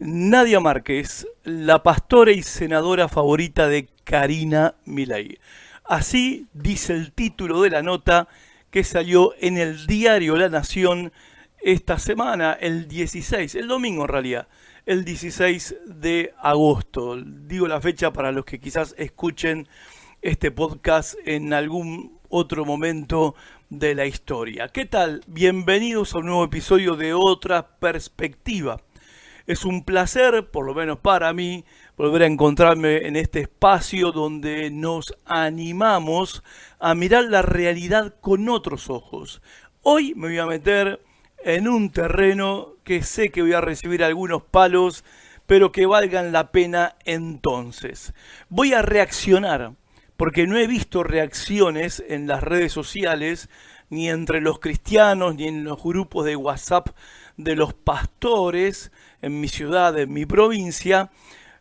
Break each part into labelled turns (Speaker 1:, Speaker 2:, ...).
Speaker 1: Nadia Márquez, la pastora y senadora favorita de Karina Milei. Así dice el título de la nota que salió en el diario La Nación esta semana, el domingo en realidad, el 16 de agosto. Digo la fecha para los que quizás escuchen este podcast en algún otro momento de la historia. ¿Qué tal? Bienvenidos a un nuevo episodio de Otra Perspectiva. Es un placer, por lo menos para mí, volver a encontrarme en este espacio donde nos animamos a mirar la realidad con otros ojos. Hoy me voy a meter en un terreno que sé que voy a recibir algunos palos, pero que valgan la pena entonces. Voy a reaccionar, porque no he visto reacciones en las redes sociales, ni entre los cristianos, ni en los grupos de WhatsApp de los pastores en mi ciudad, en mi provincia,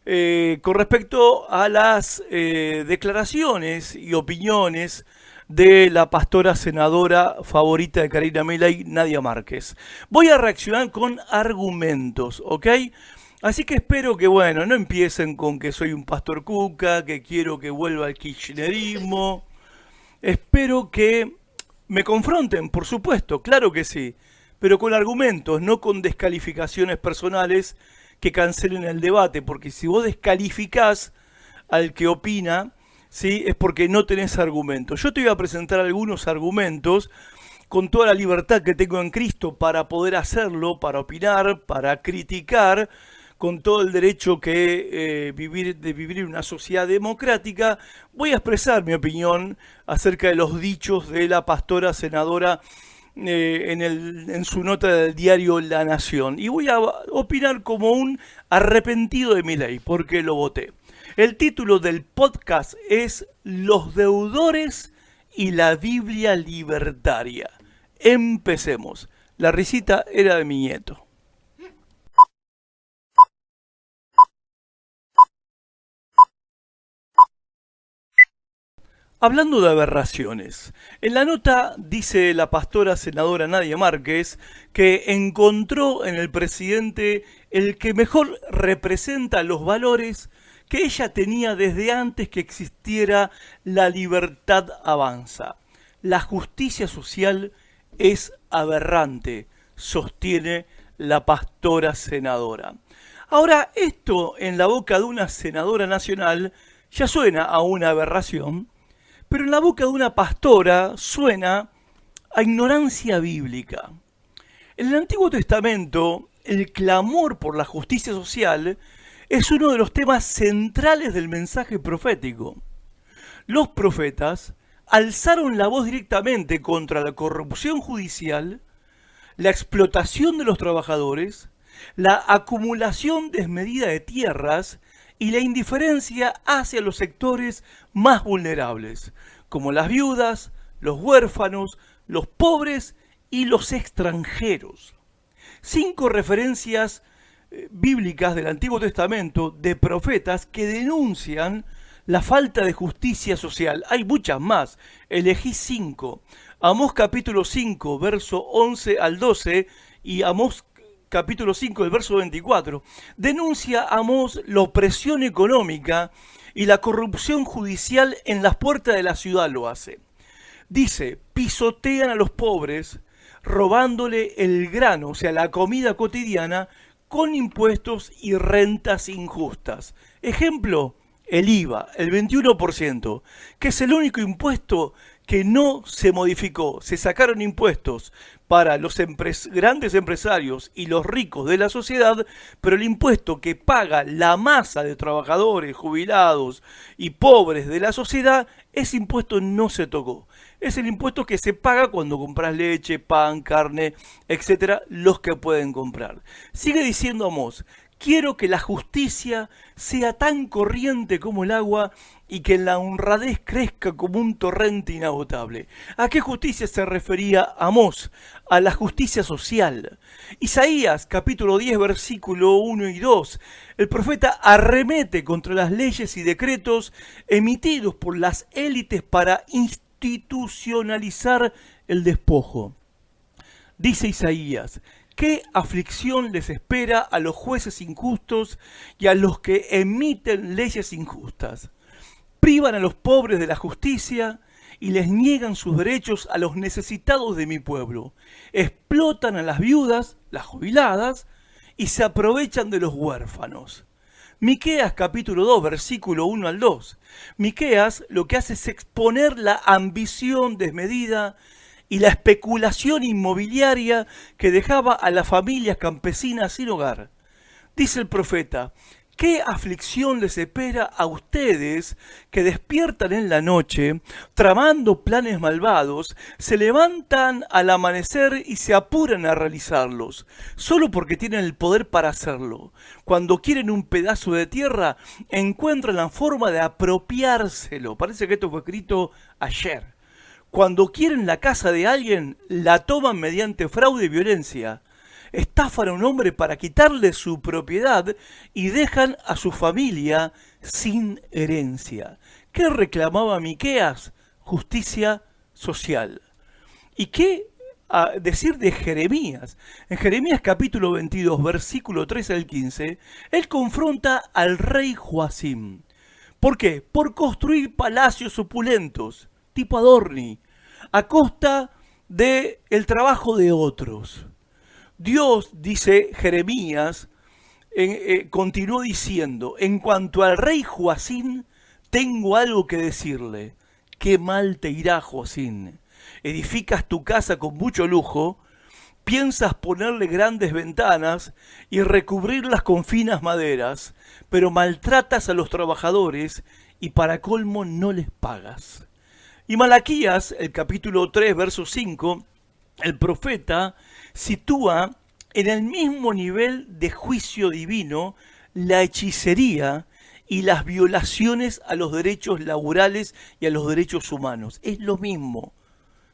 Speaker 1: con respecto a las declaraciones y opiniones de la pastora senadora favorita de Karina Milei, Nadia Márquez. Voy a reaccionar con argumentos, ¿ok? Así que espero que, bueno, no empiecen con que soy un pastor cuca, que quiero que vuelva al kirchnerismo. Espero que me confronten, por supuesto, claro que sí, pero con argumentos, no con descalificaciones personales que cancelen el debate, porque si vos descalificás al que opina, ¿sí? Es porque no tenés argumentos. Yo te voy a presentar algunos argumentos con toda la libertad que tengo en Cristo para poder hacerlo, para opinar, para criticar, con todo el derecho de vivir en una sociedad democrática. Voy a expresar mi opinión acerca de los dichos de la pastora senadora en su nota del diario La Nación. Y voy a opinar como un arrepentido de mi ley, porque lo voté. El título del podcast es Los deudores y la Biblia libertaria. Empecemos. La risita era de mi nieto. Hablando de aberraciones, en la nota dice la pastora senadora Nadia Márquez que encontró en el presidente el que mejor representa los valores que ella tenía desde antes que existiera la libertad avanza. La justicia social es aberrante, sostiene la pastora senadora. Ahora, esto en la boca de una senadora nacional ya suena a una aberración, pero en la boca de una pastora suena a ignorancia bíblica. En el Antiguo Testamento, el clamor por la justicia social es uno de los temas centrales del mensaje profético. Los profetas alzaron la voz directamente contra la corrupción judicial, la explotación de los trabajadores, la acumulación desmedida de tierras y la indiferencia hacia los sectores más vulnerables, como las viudas, los huérfanos, los pobres y los extranjeros. 5 referencias bíblicas del Antiguo Testamento de profetas que denuncian la falta de justicia social. Hay muchas más, elegí 5. Amós capítulo 5, verso 11 al 12 y Amós capítulo 5, del verso 24, denuncia Amós la opresión económica y la corrupción judicial en las puertas de la ciudad lo hace. Dice, pisotean a los pobres, robándole el grano, o sea, la comida cotidiana, con impuestos y rentas injustas. Ejemplo, el IVA, el 21%, que es el único impuesto que no se modificó. Se sacaron impuestos para los grandes empresarios y los ricos de la sociedad, pero el impuesto que paga la masa de trabajadores, jubilados y pobres de la sociedad, ese impuesto no se tocó. Es el impuesto que se paga cuando compras leche, pan, carne, etcétera, los que pueden comprar. Sigue diciendo Amós, quiero que la justicia sea tan corriente como el agua y que la honradez crezca como un torrente inagotable. ¿A qué justicia se refería Amós? A la justicia social. Isaías, capítulo 10, versículo 1 y 2. El profeta arremete contra las leyes y decretos emitidos por las élites para institucionalizar el despojo. Dice Isaías, ¿Qué aflicción les espera a los jueces injustos y a los que emiten leyes injustas? Privan a los pobres de la justicia y les niegan sus derechos a los necesitados de mi pueblo. Explotan a las viudas, las jubiladas, y se aprovechan de los huérfanos. Miqueas capítulo 2, versículo 1 al 2. Miqueas lo que hace es exponer la ambición desmedida y la especulación inmobiliaria que dejaba a las familias campesinas sin hogar. Dice el profeta: ¿qué aflicción les espera a ustedes que despiertan en la noche, tramando planes malvados, se levantan al amanecer y se apuran a realizarlos, solo porque tienen el poder para hacerlo? Cuando quieren un pedazo de tierra, encuentran la forma de apropiárselo. Parece que esto fue escrito ayer. Cuando quieren la casa de alguien, la toman mediante fraude y violencia. Estafan a un hombre para quitarle su propiedad y dejan a su familia sin herencia. ¿Qué reclamaba Miqueas? Justicia social. ¿Y qué decir de Jeremías? En Jeremías capítulo 22, versículo 13 al 15, él confronta al rey Joacim. ¿Por qué? Por construir palacios opulentos, tipo Adorni, a costa del trabajo de otros. Dios, dice Jeremías, continuó diciendo: en cuanto al rey Joacim, tengo algo que decirle. Qué mal te irá, Joacim. Edificas tu casa con mucho lujo, piensas ponerle grandes ventanas y recubrirlas con finas maderas, pero maltratas a los trabajadores y para colmo no les pagas. Y Malaquías, el capítulo 3, verso 5, el profeta sitúa en el mismo nivel de juicio divino la hechicería y las violaciones a los derechos laborales y a los derechos humanos. Es lo mismo,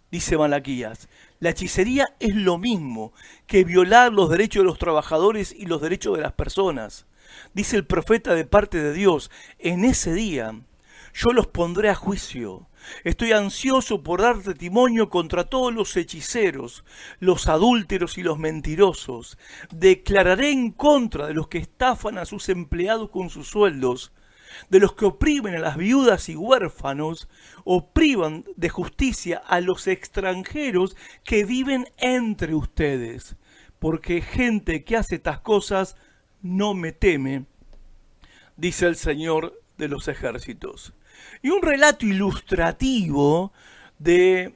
Speaker 1: dice Malaquías. La hechicería es lo mismo que violar los derechos de los trabajadores y los derechos de las personas. Dice el profeta de parte de Dios: en ese día yo los pondré a juicio. Estoy ansioso por dar testimonio contra todos los hechiceros, los adúlteros y los mentirosos. Declararé en contra de los que estafan a sus empleados con sus sueldos, de los que oprimen a las viudas y huérfanos, o privan de justicia a los extranjeros que viven entre ustedes. Porque gente que hace estas cosas no me teme, dice el Señor de los ejércitos. Y un relato ilustrativo de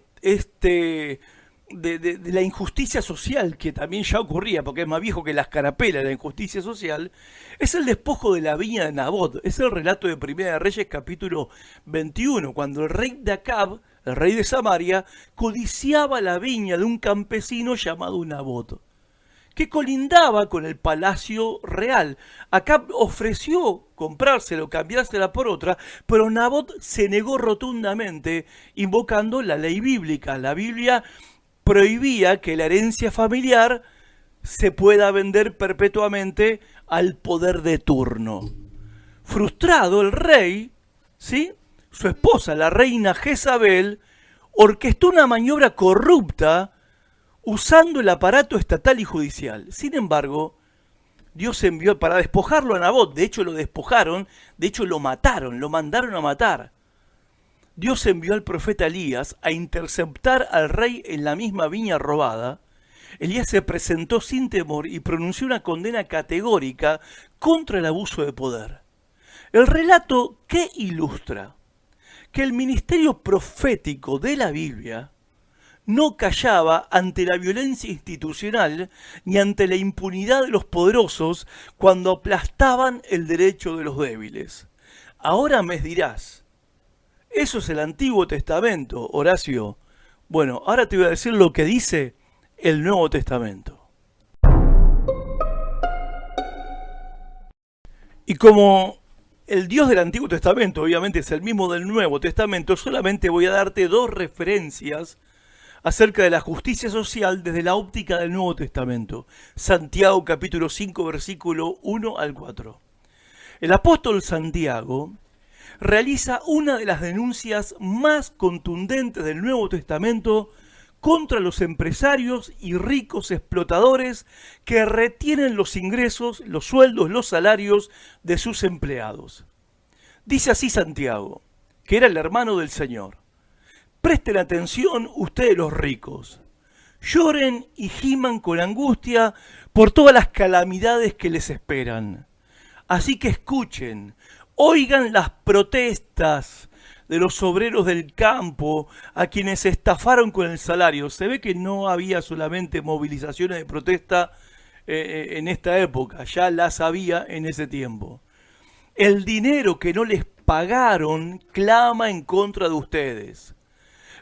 Speaker 1: la injusticia social, que también ya ocurría, porque es más viejo que la escarapela, la injusticia social, es el despojo de la viña de Nabot. Es el relato de Primera de Reyes, capítulo 21, cuando el rey de Acab, el rey de Samaria, codiciaba la viña de un campesino llamado Nabot, que colindaba con el palacio real. Acab ofreció comprárselo, cambiársela por otra, pero Nabot se negó rotundamente, invocando la ley bíblica. La Biblia prohibía que la herencia familiar se pueda vender perpetuamente al poder de turno. Frustrado, el rey, ¿sí?, su esposa, la reina Jezabel, orquestó una maniobra corrupta usando el aparato estatal y judicial. Sin embargo, Dios envió para despojarlo a Nabot. De hecho, lo despojaron, de hecho, lo mataron, lo mandaron a matar. Dios envió al profeta Elías a interceptar al rey en la misma viña robada. Elías se presentó sin temor y pronunció una condena categórica contra el abuso de poder. El relato, ¿qué ilustra? Que el ministerio profético de la Biblia no callaba ante la violencia institucional ni ante la impunidad de los poderosos cuando aplastaban el derecho de los débiles. Ahora me dirás: eso es el Antiguo Testamento, Horacio. Bueno, ahora te voy a decir lo que dice el Nuevo Testamento. Y como el Dios del Antiguo Testamento obviamente es el mismo del Nuevo Testamento, solamente voy a darte dos referencias acerca de la justicia social desde la óptica del Nuevo Testamento. Santiago capítulo 5, versículo 1 al 4. El apóstol Santiago realiza una de las denuncias más contundentes del Nuevo Testamento contra los empresarios y ricos explotadores que retienen los ingresos, los sueldos, los salarios de sus empleados. Dice así Santiago, que era el hermano del Señor. Presten atención ustedes los ricos. Lloren y giman con angustia por todas las calamidades que les esperan. Así que escuchen, oigan las protestas de los obreros del campo a quienes estafaron con el salario. Se ve que no había solamente movilizaciones de protesta en esta época, ya las había en ese tiempo. El dinero que no les pagaron clama en contra de ustedes.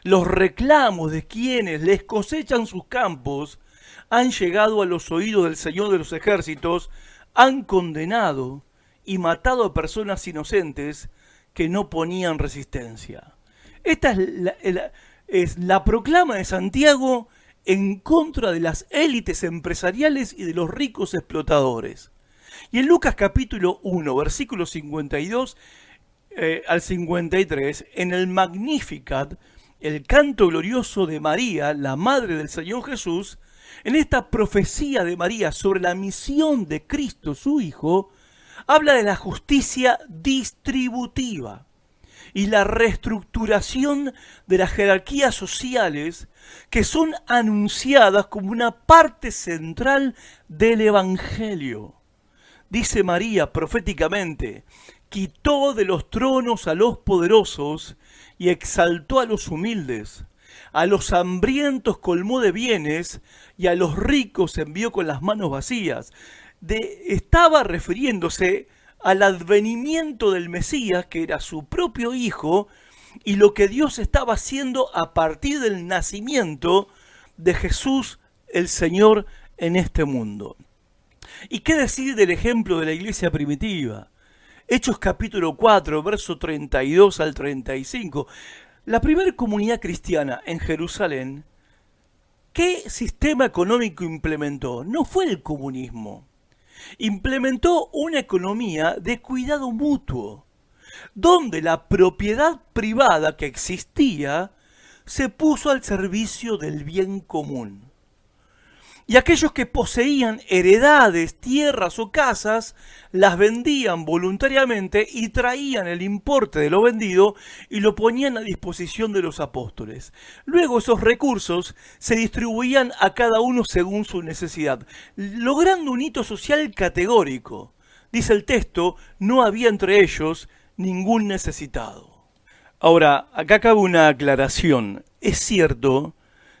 Speaker 1: Los reclamos de quienes les cosechan sus campos han llegado a los oídos del Señor de los ejércitos, han condenado y matado a personas inocentes que no ponían resistencia. Esta es la proclama de Santiago en contra de las élites empresariales y de los ricos explotadores. Y en Lucas capítulo 1, versículos 52 al 53, en el Magnificat, el canto glorioso de María, la madre del Señor Jesús, en esta profecía de María sobre la misión de Cristo, su Hijo, habla de la justicia distributiva y la reestructuración de las jerarquías sociales que son anunciadas como una parte central del Evangelio. Dice María proféticamente, quitó de los tronos a los poderosos y exaltó a los humildes. A los hambrientos colmó de bienes y a los ricos envió con las manos vacías. Estaba refiriéndose al advenimiento del Mesías, que era su propio hijo, y lo que Dios estaba haciendo a partir del nacimiento de Jesús el Señor en este mundo. ¿Y qué decir del ejemplo de la iglesia primitiva? Hechos capítulo 4, verso 32 al 35. La primera comunidad cristiana en Jerusalén, ¿qué sistema económico implementó? No fue el comunismo. Implementó una economía de cuidado mutuo, donde la propiedad privada que existía se puso al servicio del bien común. Y aquellos que poseían heredades, tierras o casas, las vendían voluntariamente y traían el importe de lo vendido y lo ponían a disposición de los apóstoles. Luego esos recursos se distribuían a cada uno según su necesidad, logrando un hito social categórico. Dice el texto, no había entre ellos ningún necesitado. Ahora, acá cabe una aclaración. Es cierto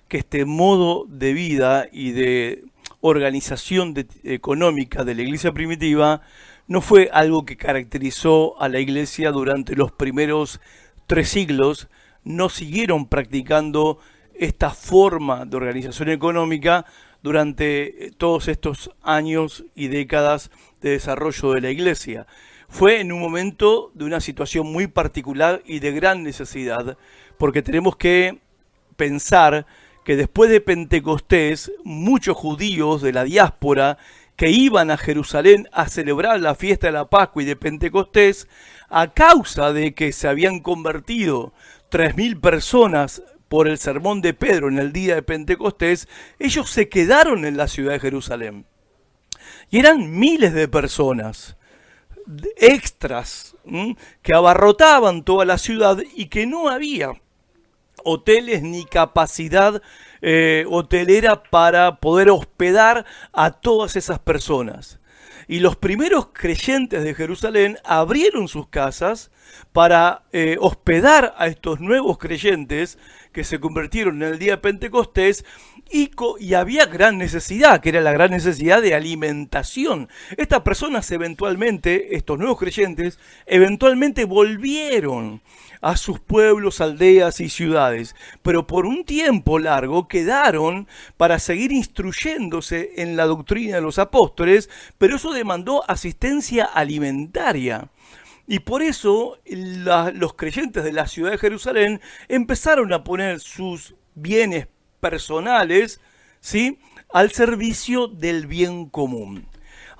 Speaker 1: que este modo de vida y de organización económica de la iglesia primitiva no fue algo que caracterizó a la iglesia durante los primeros 3 siglos. No siguieron practicando esta forma de organización económica durante todos estos años y décadas de desarrollo de la iglesia. Fue en un momento de una situación muy particular y de gran necesidad, porque tenemos que pensar que después de Pentecostés, muchos judíos de la diáspora que iban a Jerusalén a celebrar la fiesta de la Pascua y de Pentecostés, a causa de que se habían convertido 3.000 personas por el sermón de Pedro en el día de Pentecostés, ellos se quedaron en la ciudad de Jerusalén. Y eran miles de personas, extras, que abarrotaban toda la ciudad y que no había hoteles ni capacidad hotelera para poder hospedar a todas esas personas. Y los primeros creyentes de Jerusalén abrieron sus casas para hospedar a estos nuevos creyentes que se convirtieron en el día de Pentecostés y había gran necesidad, que era la gran necesidad de alimentación. Estas personas eventualmente, estos nuevos creyentes, eventualmente volvieron a sus pueblos, aldeas y ciudades, pero por un tiempo largo quedaron para seguir instruyéndose en la doctrina de los apóstoles, pero eso demandó asistencia alimentaria. Y por eso los creyentes de la ciudad de Jerusalén empezaron a poner sus bienes personales, ¿sí?, al servicio del bien común.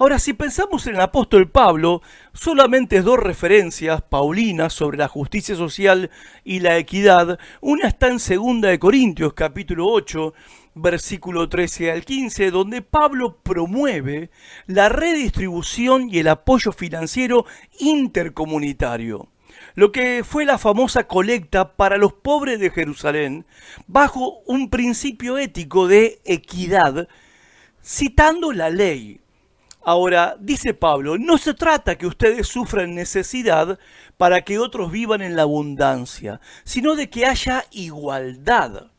Speaker 1: Ahora, si pensamos en el apóstol Pablo, solamente dos referencias paulinas sobre la justicia social y la equidad. Una está en 2 Corintios, capítulo 8, versículo 13 al 15, donde Pablo promueve la redistribución y el apoyo financiero intercomunitario, lo que fue la famosa colecta para los pobres de Jerusalén, bajo un principio ético de equidad, citando la ley. Ahora, dice Pablo, no se trata que ustedes sufran necesidad para que otros vivan en la abundancia, sino de que haya igualdad.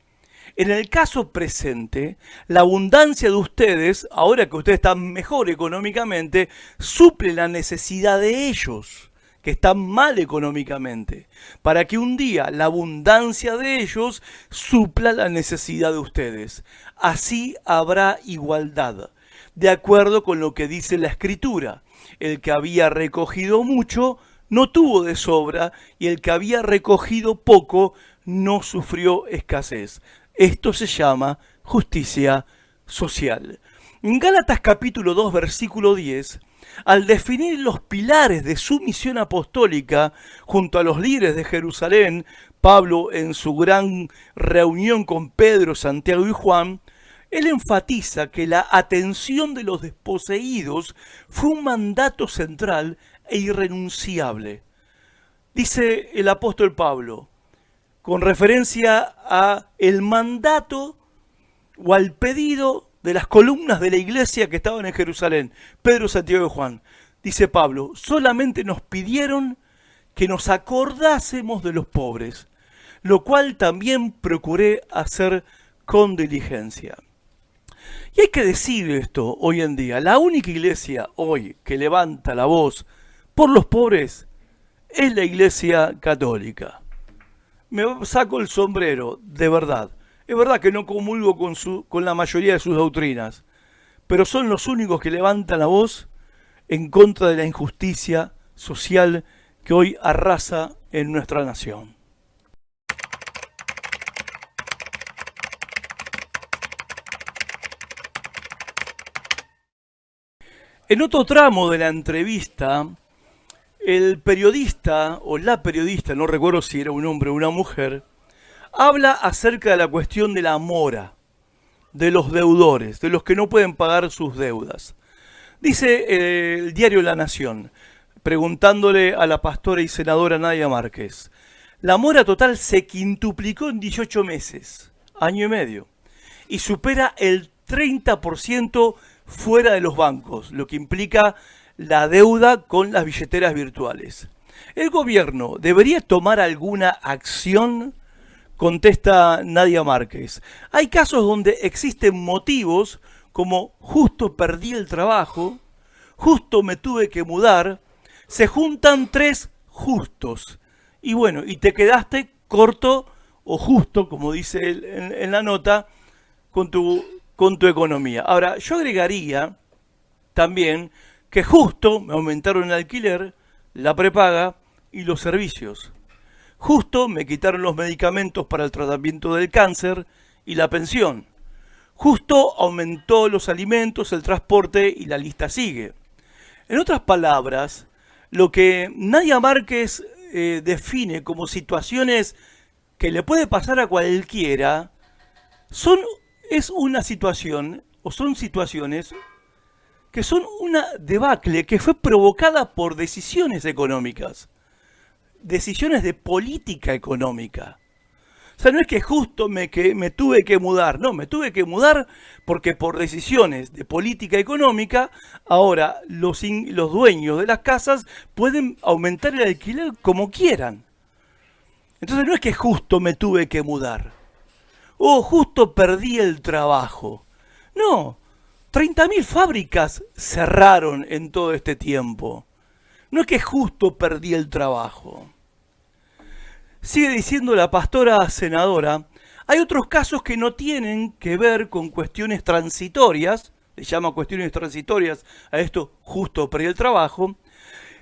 Speaker 1: En el caso presente, la abundancia de ustedes, ahora que ustedes están mejor económicamente, suple la necesidad de ellos, que están mal económicamente, para que un día la abundancia de ellos supla la necesidad de ustedes. Así habrá igualdad, de acuerdo con lo que dice la Escritura. El que había recogido mucho no tuvo de sobra, y el que había recogido poco no sufrió escasez. Esto se llama justicia social. En Gálatas capítulo 2, versículo 10, al definir los pilares de su misión apostólica junto a los líderes de Jerusalén, Pablo, en su gran reunión con Pedro, Santiago y Juan, él enfatiza que la atención de los desposeídos fue un mandato central e irrenunciable. Dice el apóstol Pablo, con referencia a el mandato o al pedido de las columnas de la iglesia que estaban en Jerusalén, Pedro, Santiago y Juan. Dice Pablo, solamente nos pidieron que nos acordásemos de los pobres, lo cual también procuré hacer con diligencia. Y hay que decir esto hoy en día, la única iglesia hoy que levanta la voz por los pobres es la iglesia católica. Me saco el sombrero, de verdad. Es verdad que no comulgo con la mayoría de sus doctrinas, pero son los únicos que levantan la voz en contra de la injusticia social que hoy arrasa en nuestra nación. En otro tramo de la entrevista, el periodista o la periodista, no recuerdo si era un hombre o una mujer, habla acerca de la cuestión de la mora, de los deudores, de los que no pueden pagar sus deudas. Dice el diario La Nación, preguntándole a la pastora y senadora Nadia Márquez, la mora total se quintuplicó en 18 meses, año y medio, y supera el 30% fuera de los bancos, lo que implica la deuda con las billeteras virtuales. ¿El gobierno debería tomar alguna acción? Contesta Nadia Márquez. Hay casos donde existen motivos como justo perdí el trabajo, justo me tuve que mudar, se juntan tres justos. Y bueno, y te quedaste corto o justo, como dice él en la nota, con tu economía. Ahora, yo agregaría también que justo me aumentaron el alquiler, la prepaga y los servicios. Justo me quitaron los medicamentos para el tratamiento del cáncer y la pensión. Justo aumentó los alimentos, el transporte y la lista sigue. En otras palabras, lo que Nadia Márquez define como situaciones que le puede pasar a cualquiera, es una situación o son situaciones que son una debacle que fue provocada por decisiones económicas, decisiones de política económica. O sea, no es que justo me tuve que mudar, no, me tuve que mudar porque por decisiones de política económica, ahora los dueños de las casas pueden aumentar el alquiler como quieran. Entonces no es que justo me tuve que mudar, o justo perdí el trabajo. No, 30.000 fábricas cerraron en todo este tiempo. No es que justo perdí el trabajo. Sigue diciendo la pastora senadora, hay otros casos que no tienen que ver con cuestiones transitorias, le llama cuestiones transitorias a esto, justo perdí el trabajo.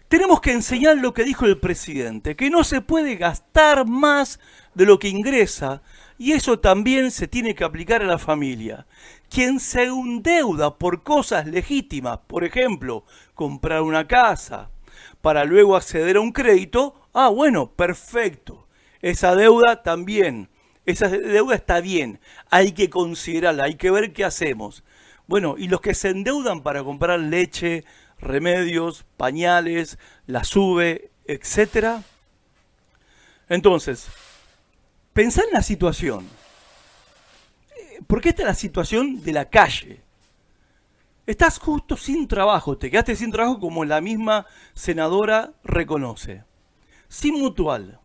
Speaker 1: Tenemos que enseñar lo que dijo el presidente, que no se puede gastar más de lo que ingresa, y eso también se tiene que aplicar a la familia. Quien se endeuda por cosas legítimas, por ejemplo, comprar una casa, para luego acceder a un crédito, bueno, perfecto. Esa deuda también, esa deuda está bien, hay que considerarla, hay que ver qué hacemos. Bueno, y los que se endeudan para comprar leche, remedios, pañales, la SUBE, etcétera. Entonces, pensá en la situación. Porque esta es la situación de la calle. Estás justo sin trabajo, te quedaste sin trabajo como la misma senadora reconoce. Sin mutual,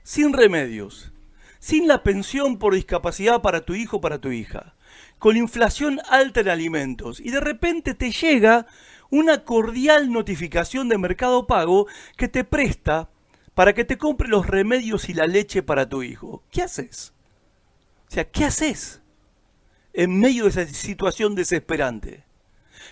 Speaker 1: sin remedios, sin la pensión por discapacidad para tu hijo o para tu hija, con inflación alta en alimentos y de repente te llega una cordial notificación de Mercado Pago que te presta para que te compre los remedios y la leche para tu hijo. ¿Qué haces? O sea, ¿qué haces en medio de esa situación desesperante?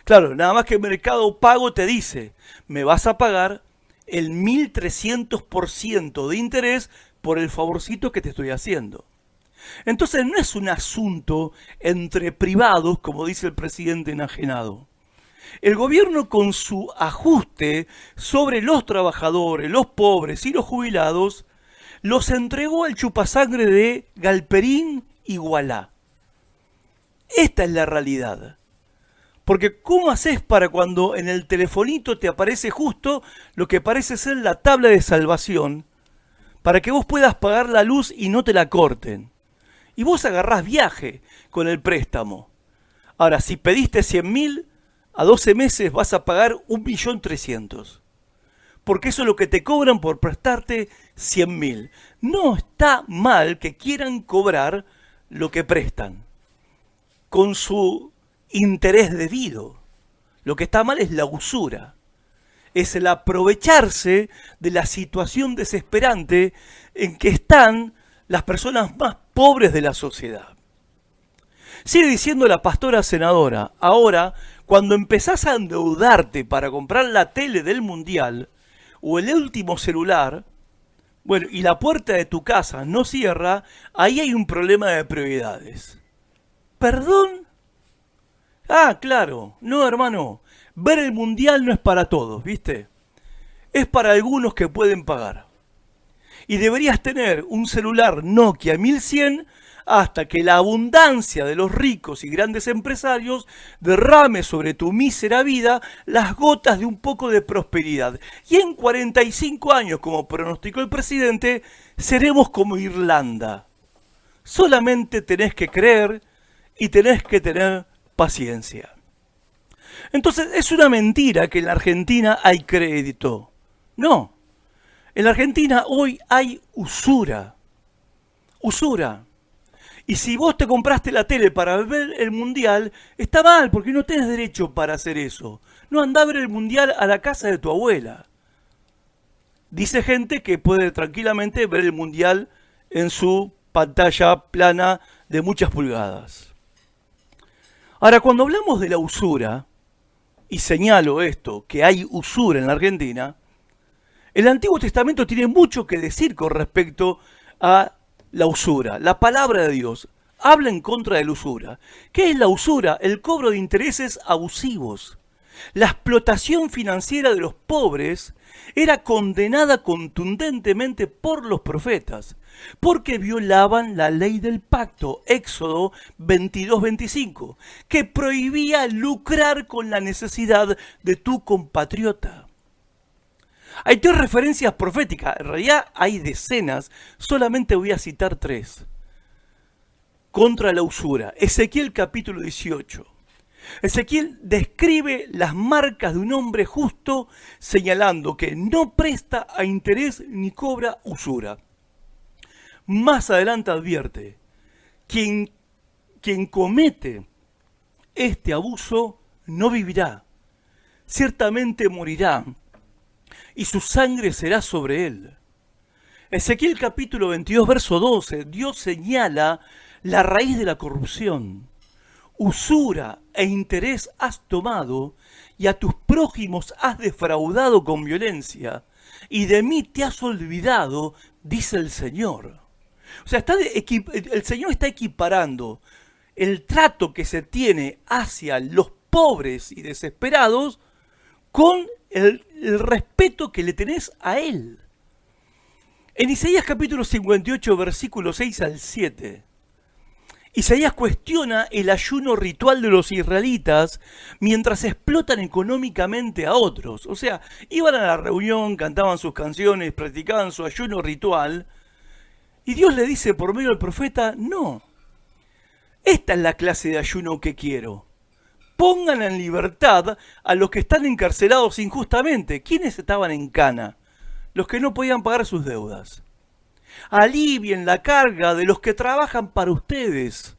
Speaker 1: Claro, nada más que Mercado Pago te dice, me vas a pagar el 1300% de interés por el favorcito que te estoy haciendo. Entonces no es un asunto entre privados, como dice el presidente enajenado. El gobierno con su ajuste sobre los trabajadores, los pobres y los jubilados, los entregó al chupasangre de Galperín y Gualá. Esta es la realidad. Porque ¿cómo haces para cuando en el telefonito te aparece justo lo que parece ser la tabla de salvación para que vos puedas pagar la luz y no te la corten? Y vos agarrás viaje con el préstamo. Ahora, si pediste 100.000, a 12 meses vas a pagar 1.300.000. Porque eso es lo que te cobran por prestarte 100.000. No está mal que quieran cobrar lo que prestan, con su interés debido. Lo que está mal es la usura. Es el aprovecharse de la situación desesperante en que están las personas más pobres de la sociedad. Sigue diciendo la pastora senadora, ahora, cuando empezás a endeudarte para comprar la tele del mundial o el último celular, bueno, y la puerta de tu casa no cierra, ahí hay un problema de prioridades. ¿Perdón? Claro, no, hermano, ver el mundial no es para todos, ¿viste? Es para algunos que pueden pagar. Y deberías tener un celular Nokia 1100 hasta que la abundancia de los ricos y grandes empresarios derrame sobre tu mísera vida las gotas de un poco de prosperidad. Y en 45 años, como pronosticó el presidente, seremos como Irlanda. Solamente tenés que creer y tenés que tener paciencia. Entonces, es una mentira que en la Argentina hay crédito. No. En la Argentina hoy hay usura. Usura. Y si vos te compraste la tele para ver el mundial, está mal, porque no tenés derecho para hacer eso. No andá a ver el mundial a la casa de tu abuela. Dice gente que puede tranquilamente ver el mundial en su pantalla plana de muchas pulgadas. Ahora, cuando hablamos de la usura, y señalo esto, que hay usura en la Argentina, el Antiguo Testamento tiene mucho que decir con respecto a la usura. La palabra de Dios habla en contra de la usura. ¿Qué es la usura? El cobro de intereses abusivos. La explotación financiera de los pobres era condenada contundentemente por los profetas, porque violaban la ley del pacto, Éxodo 22:25, que prohibía lucrar con la necesidad de tu compatriota. Hay 3 referencias proféticas, en realidad hay decenas, solamente voy a citar 3. Contra la usura. Ezequiel capítulo 18. Ezequiel describe las marcas de un hombre justo, señalando que no presta a interés ni cobra usura. Más adelante advierte, quien comete este abuso no vivirá, ciertamente morirá, y su sangre será sobre él. Ezequiel capítulo 22, verso 12, Dios señala la raíz de la corrupción. Usura e interés has tomado, y a tus prójimos has defraudado con violencia, y de mí te has olvidado, dice el Señor. O sea, el Señor está equiparando el trato que se tiene hacia los pobres y desesperados con el respeto que le tenés a Él. En Isaías capítulo 58, versículos 6 al 7, Isaías cuestiona el ayuno ritual de los israelitas mientras explotan económicamente a otros. O sea, iban a la reunión, cantaban sus canciones, practicaban su ayuno ritual, y Dios le dice por medio del profeta, no, esta es la clase de ayuno que quiero. Pongan en libertad a los que están encarcelados injustamente. ¿Quiénes estaban en cana? Los que no podían pagar sus deudas. Alivien la carga de los que trabajan para ustedes.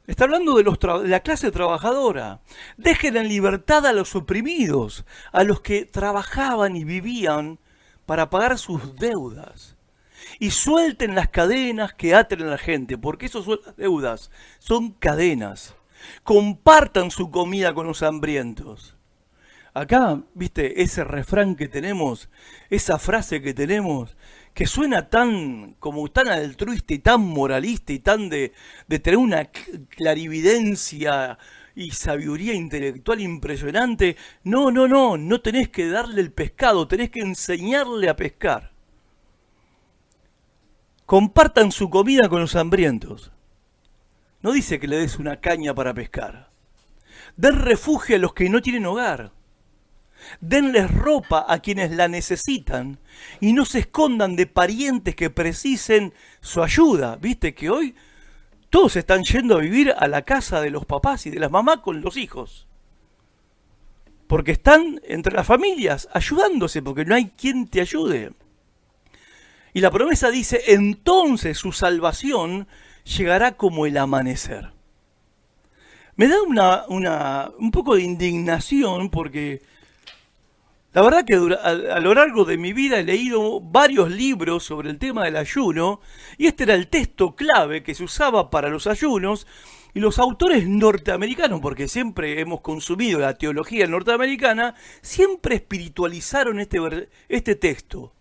Speaker 1: Está hablando de la clase trabajadora. Dejen en libertad a los oprimidos, a los que trabajaban y vivían para pagar sus deudas. Y suelten las cadenas que aten a la gente, porque eso son las deudas, son cadenas. Compartan su comida con los hambrientos. Acá, viste, ese refrán que tenemos, esa frase que tenemos, que suena tan altruista y tan moralista y tan de tener una clarividencia y sabiduría intelectual impresionante. No tenés que darle el pescado, tenés que enseñarle a pescar. Compartan su comida con los hambrientos. No dice que le des una caña para pescar. Den refugio a los que no tienen hogar. Denles ropa a quienes la necesitan y no se escondan de parientes que precisen su ayuda. Viste que hoy todos están yendo a vivir a la casa de los papás y de las mamás con los hijos. Porque están entre las familias ayudándose, porque no hay quien te ayude. Y la promesa dice, entonces su salvación llegará como el amanecer. Me da un poco de indignación porque la verdad que a lo largo de mi vida he leído varios libros sobre el tema del ayuno y este era el texto clave que se usaba para los ayunos y los autores norteamericanos, porque siempre hemos consumido la teología norteamericana, siempre espiritualizaron este texto.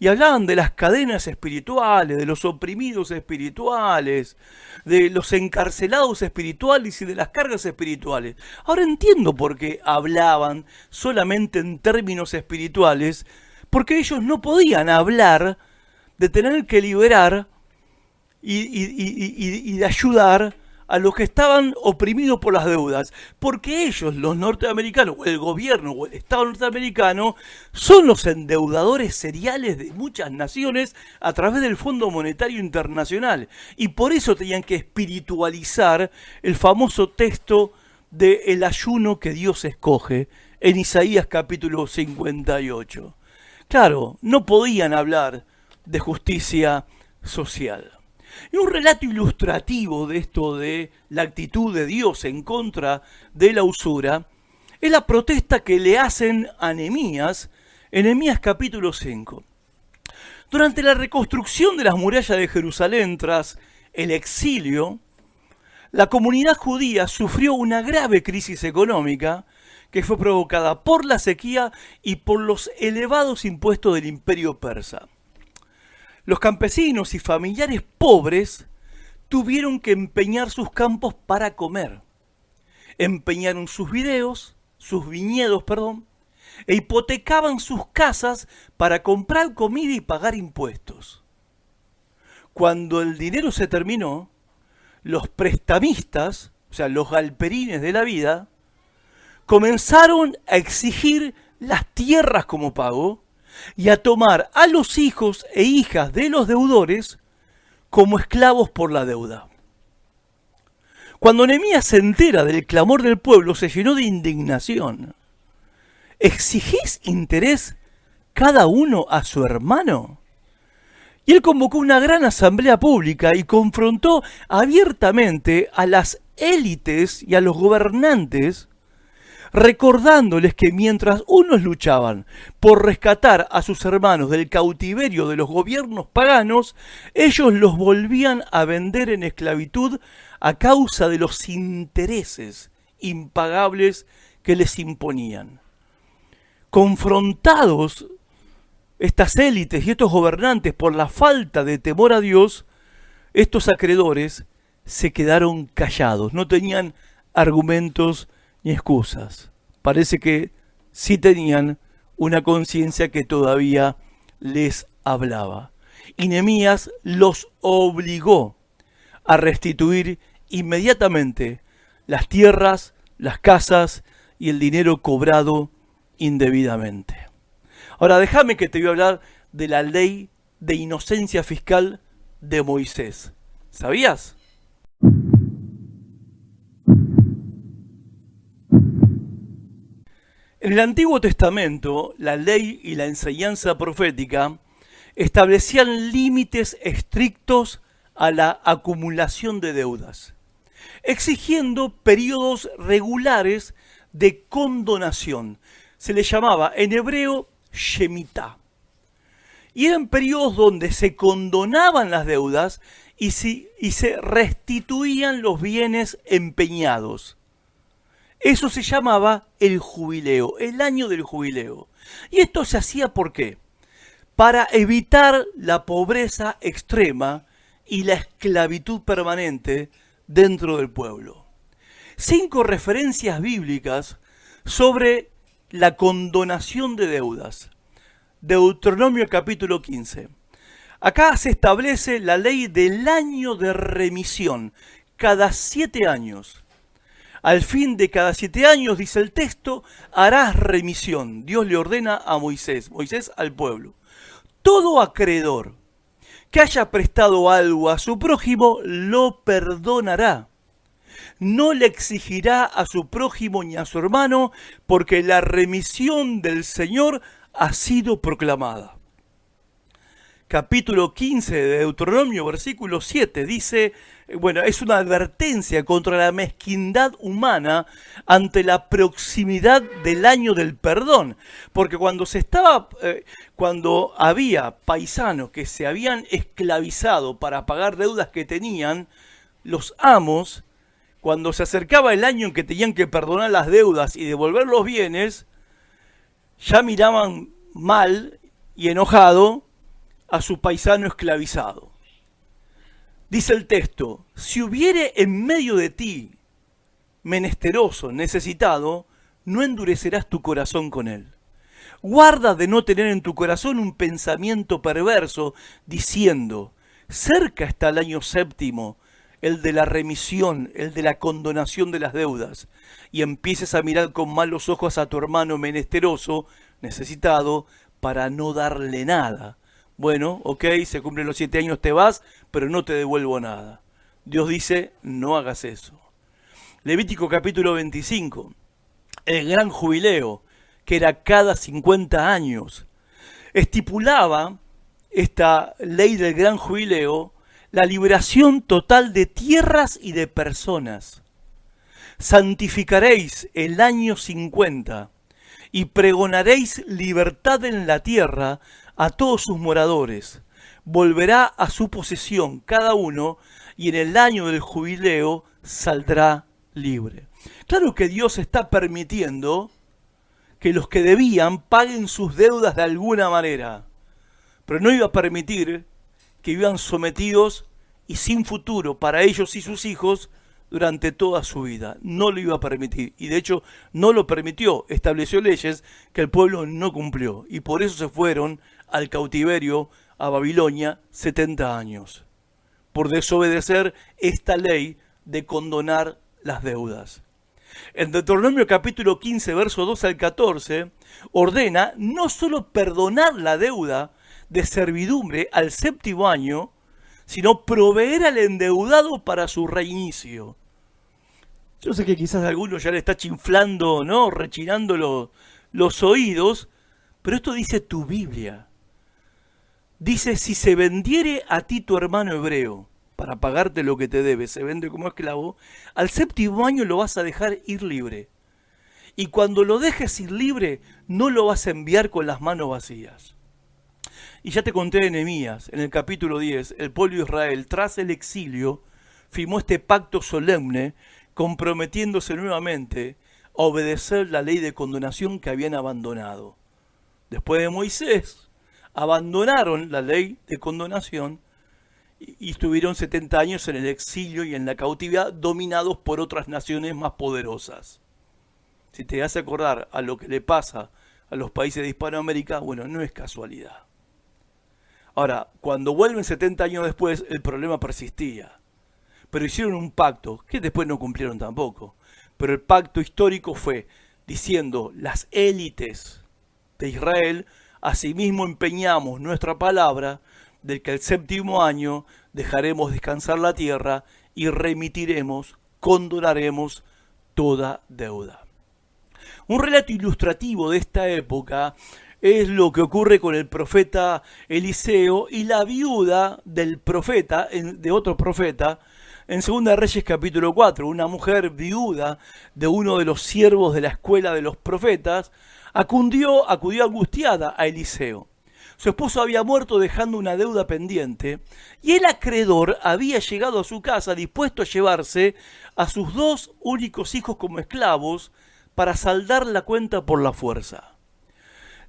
Speaker 1: Y hablaban de las cadenas espirituales, de los oprimidos espirituales, de los encarcelados espirituales y de las cargas espirituales. Ahora entiendo por qué hablaban solamente en términos espirituales, porque ellos no podían hablar de tener que liberar y de ayudar a los que estaban oprimidos por las deudas, porque ellos, los norteamericanos, o el gobierno, o el Estado norteamericano, son los endeudadores seriales de muchas naciones a través del Fondo Monetario Internacional, y por eso tenían que espiritualizar el famoso texto del ayuno que Dios escoge en Isaías capítulo 58. Claro, no podían hablar de justicia social. Y un relato ilustrativo de esto de la actitud de Dios en contra de la usura es la protesta que le hacen a Nehemías en Nehemías capítulo 5. Durante la reconstrucción de las murallas de Jerusalén tras el exilio, la comunidad judía sufrió una grave crisis económica que fue provocada por la sequía y por los elevados impuestos del imperio persa. Los campesinos y familiares pobres tuvieron que empeñar sus campos para comer. Empeñaron sus viñedos, e hipotecaban sus casas para comprar comida y pagar impuestos. Cuando el dinero se terminó, los prestamistas, o sea, los galperines de la vida, comenzaron a exigir las tierras como pago y a tomar a los hijos e hijas de los deudores como esclavos por la deuda. Cuando Nehemías se entera del clamor del pueblo, se llenó de indignación. ¿Exigís interés cada uno a su hermano? Y él convocó una gran asamblea pública y confrontó abiertamente a las élites y a los gobernantes, recordándoles que mientras unos luchaban por rescatar a sus hermanos del cautiverio de los gobiernos paganos, ellos los volvían a vender en esclavitud a causa de los intereses impagables que les imponían. Confrontados estas élites y estos gobernantes por la falta de temor a Dios, estos acreedores se quedaron callados, no tenían argumentos ni excusas. Parece que sí tenían una conciencia que todavía les hablaba. Y Nehemías los obligó a restituir inmediatamente las tierras, las casas y el dinero cobrado indebidamente. Ahora déjame que te voy a hablar de la ley de inocencia fiscal de Moisés. ¿Sabías? En el Antiguo Testamento, la ley y la enseñanza profética establecían límites estrictos a la acumulación de deudas, exigiendo periodos regulares de condonación. Se le llamaba en hebreo Shemitah. Y eran periodos donde se condonaban las deudas y se restituían los bienes empeñados. Eso se llamaba el jubileo, el año del jubileo. Y esto se hacía ¿por qué? Para evitar la pobreza extrema y la esclavitud permanente dentro del pueblo. 5 referencias bíblicas sobre la condonación de deudas. Deuteronomio capítulo 15. Acá se establece la ley del año de remisión, cada 7 años. Al fin de cada 7 años, dice el texto, harás remisión. Dios le ordena a Moisés al pueblo. Todo acreedor que haya prestado algo a su prójimo, lo perdonará. No le exigirá a su prójimo ni a su hermano, porque la remisión del Señor ha sido proclamada. Capítulo 15 de Deuteronomio, versículo 7, dice, es una advertencia contra la mezquindad humana ante la proximidad del año del perdón. Porque cuando había paisanos que se habían esclavizado para pagar deudas que tenían, los amos, cuando se acercaba el año en que tenían que perdonar las deudas y devolver los bienes, ya miraban mal y enojado a su paisano esclavizado. Dice el texto, si hubiere en medio de ti menesteroso, necesitado, no endurecerás tu corazón con él. Guarda de no tener en tu corazón un pensamiento perverso, diciendo, cerca está el año 7, el de la remisión, el de la condonación de las deudas, y empieces a mirar con malos ojos a tu hermano menesteroso, necesitado, para no darle nada. Bueno, ok, se cumplen los 7 años, te vas, pero no te devuelvo nada. Dios dice, no hagas eso. Levítico capítulo 25, el gran jubileo, que era cada 50 años, estipulaba esta ley del gran jubileo, la liberación total de tierras y de personas. Santificaréis el año 50 y pregonaréis libertad en la tierra a todos sus moradores. Volverá a su posesión cada uno y en el año del jubileo saldrá libre. Claro que Dios está permitiendo que los que debían paguen sus deudas de alguna manera, pero no iba a permitir que vivan sometidos y sin futuro para ellos y sus hijos durante toda su vida. No lo iba a permitir, y de hecho no lo permitió. Estableció leyes que el pueblo no cumplió, y por eso se fueron al cautiverio a Babilonia 70 años, por desobedecer esta ley de condonar las deudas. En Deuteronomio capítulo 15, verso 2 al 14, ordena no solo perdonar la deuda de servidumbre al 7º año, sino proveer al endeudado para su reinicio. Yo sé que quizás a alguno ya le está chinflando, ¿no? Rechinando los oídos, pero esto dice tu Biblia. Dice, si se vendiere a ti tu hermano hebreo, para pagarte lo que te debe, se vende como esclavo, al 7º año lo vas a dejar ir libre. Y cuando lo dejes ir libre, no lo vas a enviar con las manos vacías. Y ya te conté de Nehemías, en el capítulo 10, el pueblo de Israel, tras el exilio, firmó este pacto solemne, comprometiéndose nuevamente a obedecer la ley de condonación que habían abandonado. Después de Moisés, abandonaron la ley de condonación y estuvieron 70 años en el exilio y en la cautividad, dominados por otras naciones más poderosas. Si te hace acordar a lo que le pasa a los países de Hispanoamérica, bueno, no es casualidad. Ahora, cuando vuelven 70 años después, el problema persistía. Pero hicieron un pacto, que después no cumplieron tampoco. Pero el pacto histórico fue diciendo, las élites de Israel, asimismo empeñamos nuestra palabra de que el séptimo año dejaremos descansar la tierra y remitiremos, condonaremos toda deuda. Un relato ilustrativo de esta época es lo que ocurre con el profeta Eliseo y la viuda del profeta, de otro profeta, en 2 Reyes capítulo 4, una mujer viuda de uno de los siervos de la escuela de los profetas, acudió angustiada a Eliseo. Su esposo había muerto dejando una deuda pendiente y el acreedor había llegado a su casa dispuesto a llevarse a sus 2 únicos hijos como esclavos para saldar la cuenta por la fuerza.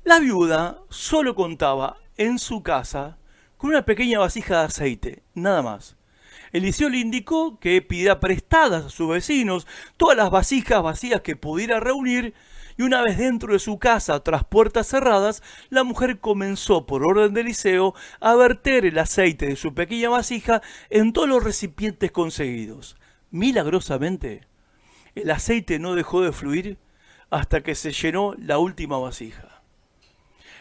Speaker 1: La viuda solo contaba en su casa con una pequeña vasija de aceite, nada más. Eliseo le indicó que pidiera prestadas a sus vecinos todas las vasijas vacías que pudiera reunir, y una vez dentro de su casa, tras puertas cerradas, la mujer comenzó, por orden de Eliseo, a verter el aceite de su pequeña vasija en todos los recipientes conseguidos. Milagrosamente, el aceite no dejó de fluir hasta que se llenó la última vasija.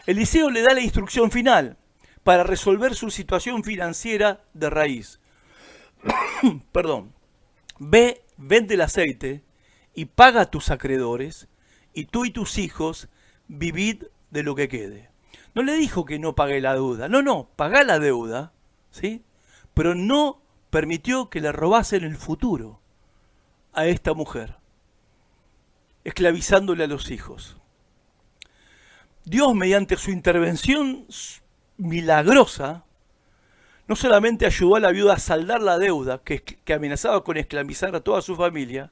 Speaker 1: Eliseo le da la instrucción final para resolver su situación financiera de raíz. Perdón. Ve, vende el aceite y paga a tus acreedores, y tú y tus hijos vivid de lo que quede. No le dijo que no pague la deuda. No, pagá la deuda, ¿sí? Pero no permitió que le robasen el futuro a esta mujer, esclavizándole a los hijos. Dios, mediante su intervención milagrosa, no solamente ayudó a la viuda a saldar la deuda que amenazaba con esclavizar a toda su familia,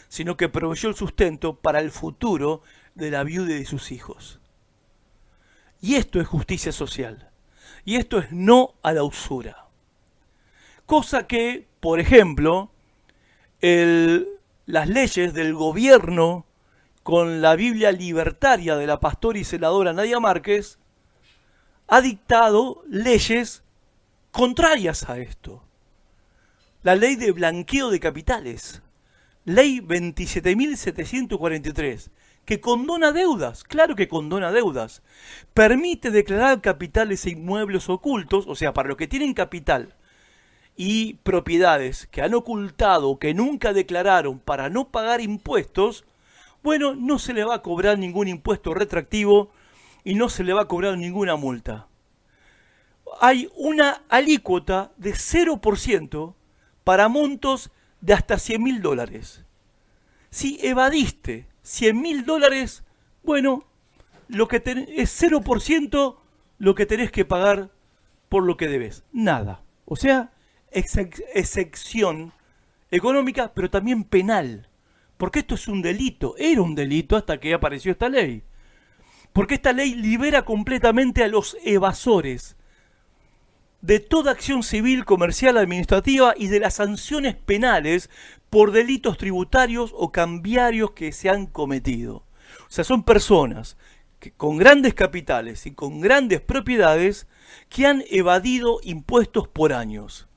Speaker 1: sino que proveyó el sustento para el futuro de la viuda y de sus hijos. Y esto es justicia social. Y esto es no a la usura. Cosa que, por ejemplo, las leyes del gobierno con la Biblia libertaria de la pastora y senadora Nadia Márquez ha dictado leyes contrarias a esto. La ley de blanqueo de capitales, ley 27.743, que condona deudas, claro que condona deudas, permite declarar capitales e inmuebles ocultos, o sea, para los que tienen capital y propiedades que han ocultado, que nunca declararon para no pagar impuestos, bueno, no se le va a cobrar ningún impuesto retroactivo y no se le va a cobrar ninguna multa. Hay una alícuota de 0% para montos de hasta $100.000. Si evadiste $100.000, bueno, es 0% lo que tenés que pagar por lo que debes. Nada. O sea, excepción económica, pero también penal. Porque esto es un delito. Era un delito hasta que apareció esta ley. Porque esta ley libera completamente a los evasores de toda acción civil, comercial, administrativa y de las sanciones penales por delitos tributarios o cambiarios que se han cometido. O sea, son personas que, con grandes capitales y con grandes propiedades, que han evadido impuestos por años.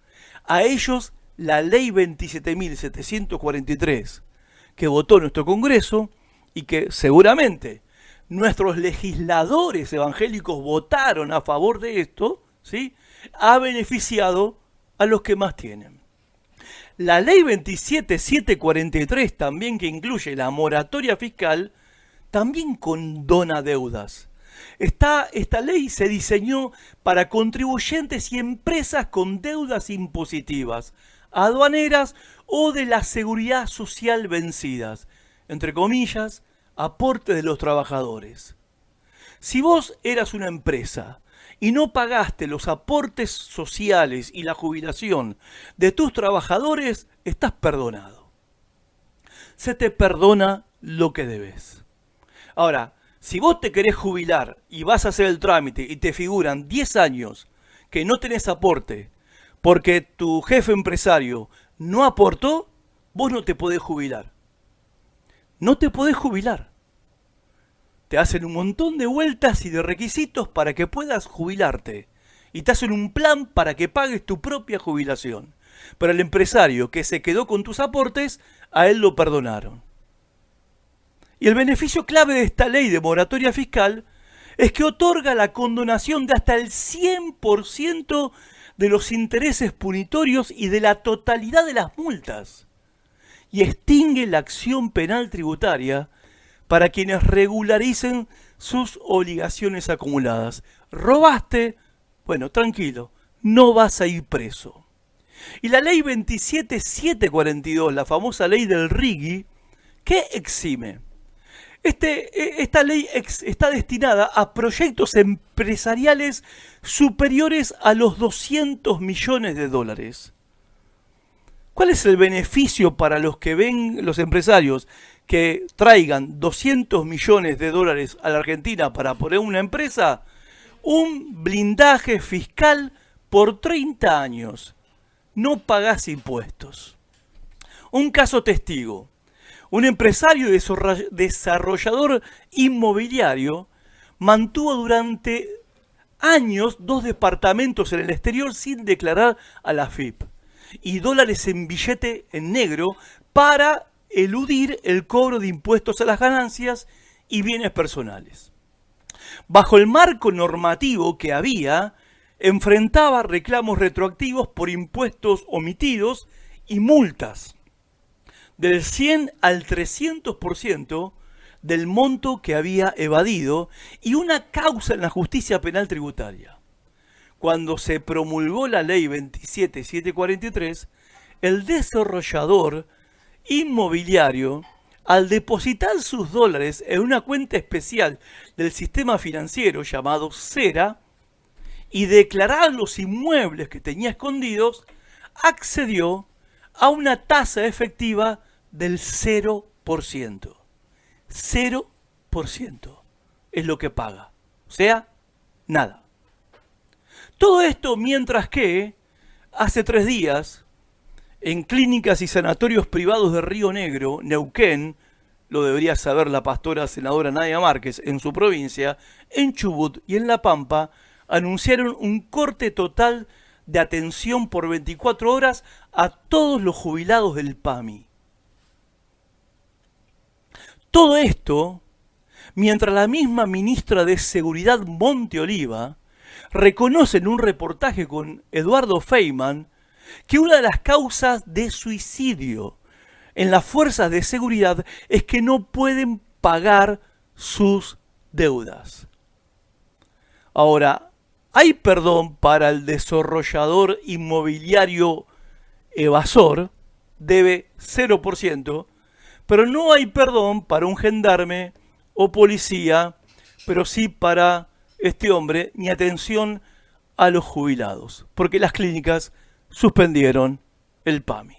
Speaker 1: A ellos la ley 27.743 que votó nuestro Congreso y que seguramente nuestros legisladores evangélicos votaron a favor de esto, ¿sí?, ha beneficiado a los que más tienen. La ley 27.743 también, que incluye la moratoria fiscal, también condona deudas. Esta ley se diseñó para contribuyentes y empresas con deudas impositivas, aduaneras o de la seguridad social vencidas, entre comillas, aporte de los trabajadores. Si vos eras una empresa y no pagaste los aportes sociales y la jubilación de tus trabajadores, estás perdonado. Se te perdona lo que debes. Ahora, si vos te querés jubilar y vas a hacer el trámite y te figuran 10 años que no tenés aporte porque tu jefe empresario no aportó, vos no te podés jubilar. No te podés jubilar. Te hacen un montón de vueltas y de requisitos para que puedas jubilarte. Y te hacen un plan para que pagues tu propia jubilación. Pero el empresario que se quedó con tus aportes, a él lo perdonaron. Y el beneficio clave de esta ley de moratoria fiscal es que otorga la condonación de hasta el 100% de los intereses punitorios y de la totalidad de las multas. Y extingue la acción penal tributaria para quienes regularicen sus obligaciones acumuladas. ¿Robaste? Bueno, tranquilo, no vas a ir preso. Y la ley 27742, la famosa ley del RIGI, ¿qué exime? Esta ley está destinada a proyectos empresariales superiores a los 200 millones de dólares. ¿Cuál es el beneficio para los que ven los empresarios que traigan 200 millones de dólares a la Argentina para poner una empresa? Un blindaje fiscal por 30 años. No pagás impuestos. Un caso testigo. Un empresario desarrollador inmobiliario mantuvo durante años 2 departamentos en el exterior sin declarar a la AFIP y dólares en billete en negro para eludir el cobro de impuestos a las ganancias y bienes personales. Bajo el marco normativo que había, enfrentaba reclamos retroactivos por impuestos omitidos y multas del 100 al 300% del monto que había evadido y una causa en la justicia penal tributaria. Cuando se promulgó la ley 27743, el desarrollador inmobiliario, al depositar sus dólares en una cuenta especial del sistema financiero llamado CERA y declarar los inmuebles que tenía escondidos, accedió a una tasa efectiva del 0%. 0% es lo que paga. O sea, nada. Todo esto mientras que, hace 3 días, en clínicas y sanatorios privados de Río Negro, Neuquén, lo debería saber la pastora senadora Nadia Márquez, en su provincia, en Chubut y en La Pampa, anunciaron un corte total de atención por 24 horas a todos los jubilados del PAMI. Todo esto, mientras la misma ministra de Seguridad Monte Oliva reconoce en un reportaje con Eduardo Feynman que una de las causas de suicidio en las fuerzas de seguridad es que no pueden pagar sus deudas. Ahora, hay perdón para el desarrollador inmobiliario evasor, debe 0%, pero no hay perdón para un gendarme o policía, pero sí para este hombre, ni atención a los jubilados, porque las clínicas suspendieron el PAMI.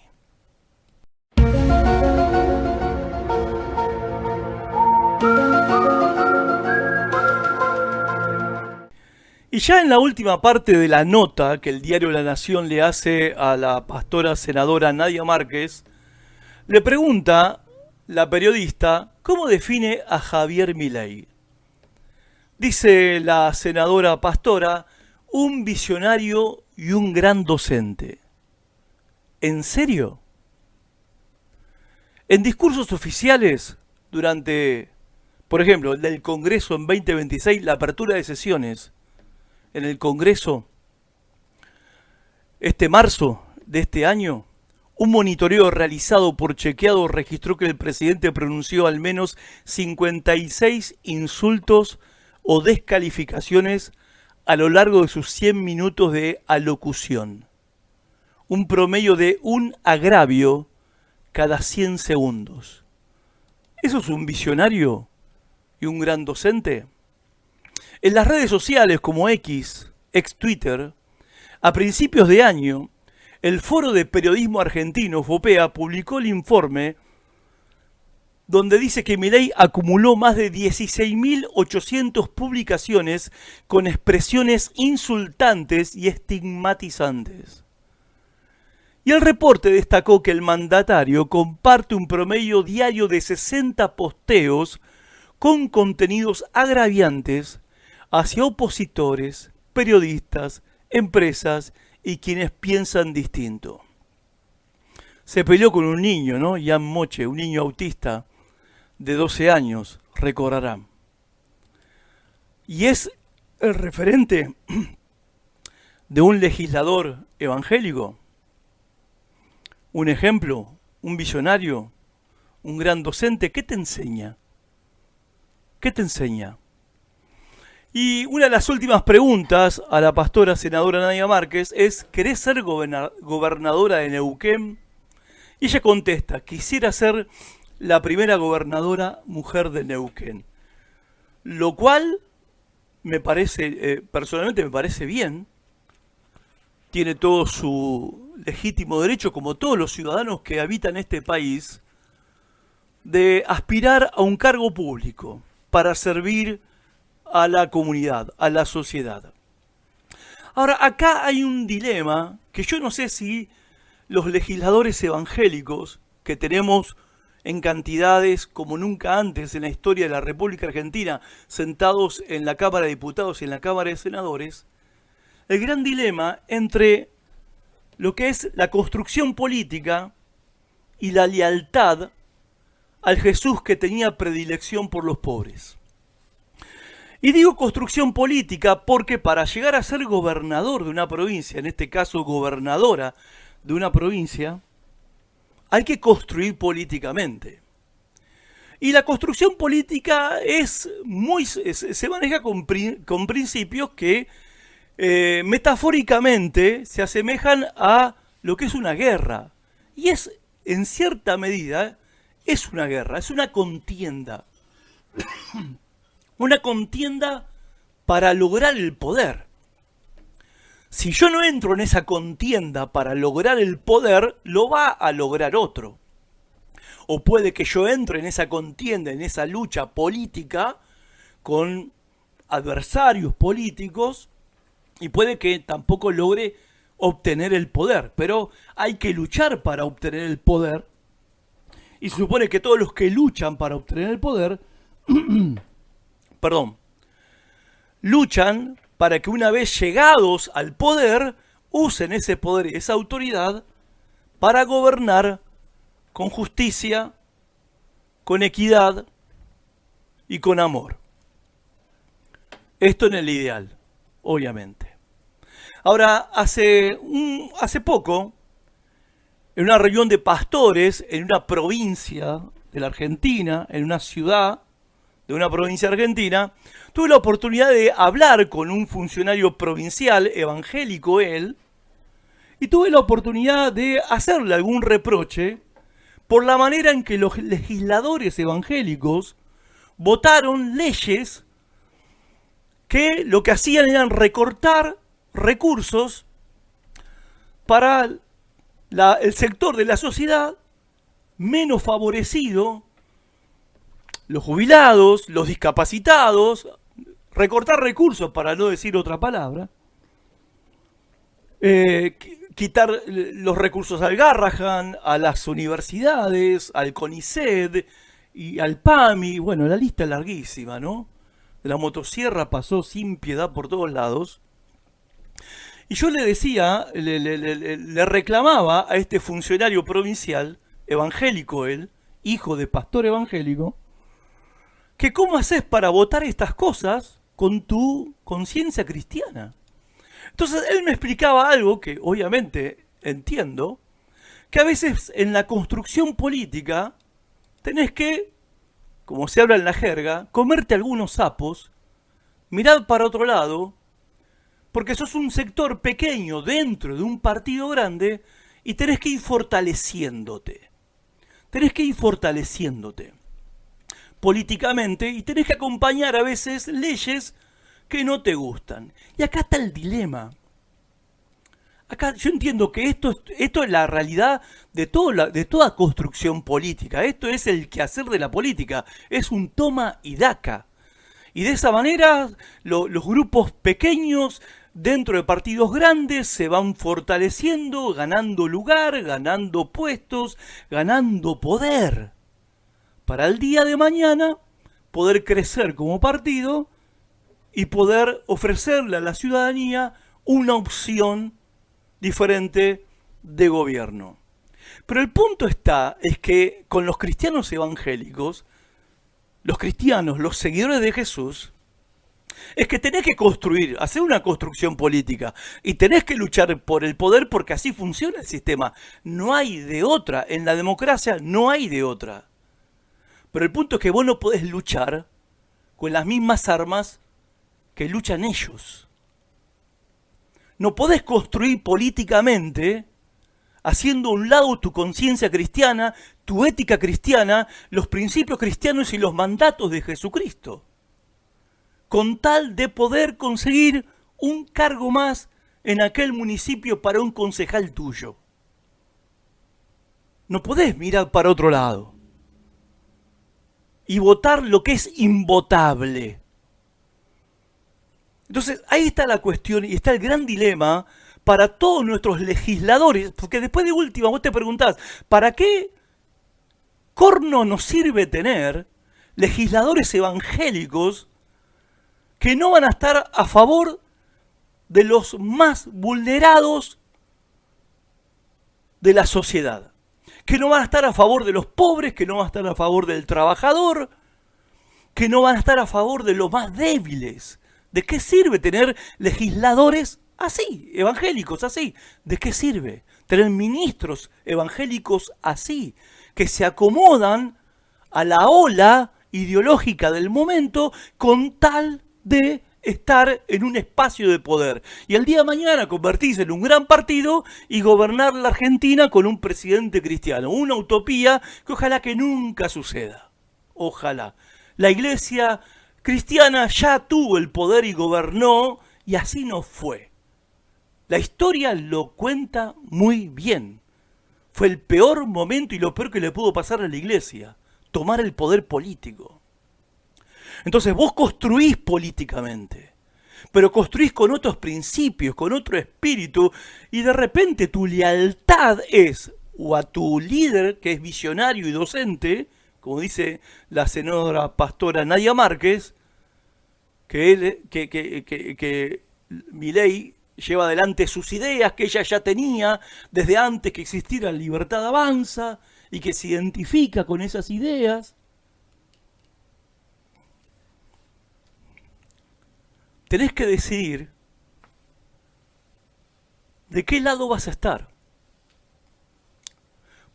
Speaker 1: Y ya en la última parte de la nota que el diario La Nación le hace a la pastora senadora Nadia Márquez, le pregunta la periodista cómo define a Javier Milei. Dice la senadora pastora, un visionario y un gran docente. ¿En serio? En discursos oficiales, durante, por ejemplo, el del Congreso en 2026, la apertura de sesiones en el Congreso, este marzo de este año, un monitoreo realizado por Chequeado registró que el presidente pronunció al menos 56 insultos o descalificaciones a lo largo de sus 100 minutos de alocución. Un promedio de un agravio cada 100 segundos. ¿Eso es un visionario y un gran docente? En las redes sociales como ex Twitter, a principios de año, el Foro de Periodismo Argentino, FOPEA, publicó el informe donde dice que Milei acumuló más de 16.800 publicaciones con expresiones insultantes y estigmatizantes. Y el reporte destacó que el mandatario comparte un promedio diario de 60 posteos con contenidos agraviantes hacia opositores, periodistas, empresas y quienes piensan distinto. Se peleó con un niño, ¿no? Ian Moche, un niño autista de 12 años, recordarán. Y es el referente de un legislador evangélico, un ejemplo, un visionario, un gran docente. ¿Qué te enseña? ¿Qué te enseña? Y una de las últimas preguntas a la pastora senadora Nadia Márquez es: ¿querés ser gobernadora de Neuquén? Y ella contesta: quisiera ser la primera gobernadora mujer de Neuquén. Lo cual me parece, personalmente me parece bien. Tiene todo su legítimo derecho, como todos los ciudadanos que habitan este país, de aspirar a un cargo público para servir a la comunidad, a la sociedad. Ahora, acá hay un dilema que yo no sé si los legisladores evangélicos, que tenemos en cantidades como nunca antes en la historia de la República Argentina, sentados en la Cámara de Diputados y en la Cámara de Senadores, el gran dilema entre lo que es la construcción política y la lealtad al Jesús que tenía predilección por los pobres. Y digo construcción política porque para llegar a ser gobernador de una provincia, en este caso gobernadora de una provincia, hay que construir políticamente. Y la construcción política se maneja con principios que metafóricamente se asemejan a lo que es una guerra. Y es, en cierta medida, es una guerra, es una contienda. Una contienda para lograr el poder. Si yo no entro en esa contienda para lograr el poder, lo va a lograr otro. O puede que yo entre en esa contienda, en esa lucha política con adversarios políticos, y puede que tampoco logre obtener el poder. Pero hay que luchar para obtener el poder. Y se supone que todos los que luchan para obtener el poder, luchan para que una vez llegados al poder, usen ese poder y esa autoridad para gobernar con justicia, con equidad y con amor. Esto en el ideal, obviamente. Ahora, hace poco, en una reunión de pastores, en una provincia de la Argentina, en una ciudad de una provincia argentina, tuve la oportunidad de hablar con un funcionario provincial, evangélico él, y tuve la oportunidad de hacerle algún reproche por la manera en que los legisladores evangélicos votaron leyes que lo que hacían eran recortar recursos para el sector de la sociedad menos favorecido, los jubilados, los discapacitados, recortar recursos, para no decir otra palabra, quitar los recursos al Garrahan, a las universidades, al CONICET y al PAMI. Bueno, la lista es larguísima, ¿no? La motosierra pasó sin piedad por todos lados. Y yo le decía, le reclamaba a este funcionario provincial, evangélico él, hijo de pastor evangélico, que cómo haces para votar estas cosas con tu conciencia cristiana. Entonces él me explicaba algo que obviamente entiendo, que a veces en la construcción política tenés que, como se habla en la jerga, comerte algunos sapos, mirar para otro lado, porque sos un sector pequeño dentro de un partido grande y tenés que ir fortaleciéndote. Tenés que ir fortaleciéndote políticamente y tenés que acompañar a veces leyes que no te gustan. Y acá está el dilema. Acá yo entiendo que esto es la realidad de toda construcción política. Esto es el quehacer de la política. Es un toma y daca. Y de esa manera los grupos pequeños dentro de partidos grandes se van fortaleciendo, ganando lugar, ganando puestos, ganando poder, para el día de mañana poder crecer como partido y poder ofrecerle a la ciudadanía una opción diferente de gobierno. Pero el punto es que con los cristianos evangélicos, los cristianos, los seguidores de Jesús, es que tenés que construir, hacer una construcción política y tenés que luchar por el poder porque así funciona el sistema. No hay de otra, en la democracia no hay de otra. Pero el punto es que vos no podés luchar con las mismas armas que luchan ellos. No podés construir políticamente haciendo a un lado tu conciencia cristiana, tu ética cristiana, los principios cristianos y los mandatos de Jesucristo, con tal de poder conseguir un cargo más en aquel municipio para un concejal tuyo. No podés mirar para otro lado y votar lo que es invotable. Entonces ahí está la cuestión y está el gran dilema para todos nuestros legisladores, porque después de última vos te preguntás, ¿para qué corno nos sirve tener legisladores evangélicos que no van a estar a favor de los más vulnerados de la sociedad? Que no van a estar a favor de los pobres, que no van a estar a favor del trabajador, que no van a estar a favor de los más débiles. ¿De qué sirve tener legisladores así, evangélicos así? ¿De qué sirve tener ministros evangélicos así, que se acomodan a la ola ideológica del momento con tal de estar en un espacio de poder? Y el día de mañana convertirse en un gran partido y gobernar la Argentina con un presidente cristiano. Una utopía que ojalá que nunca suceda. Ojalá. La iglesia cristiana ya tuvo el poder y gobernó, y así no fue. La historia lo cuenta muy bien. Fue el peor momento y lo peor que le pudo pasar a la iglesia, tomar el poder político. Entonces vos construís políticamente, pero construís con otros principios, con otro espíritu, y de repente tu lealtad es o a tu líder, que es visionario y docente, como dice la senadora pastora Nadia Márquez, que Milei lleva adelante sus ideas que ella ya tenía desde antes que existiera Libertad Avanza y que se identifica con esas ideas. Tenés que decidir de qué lado vas a estar.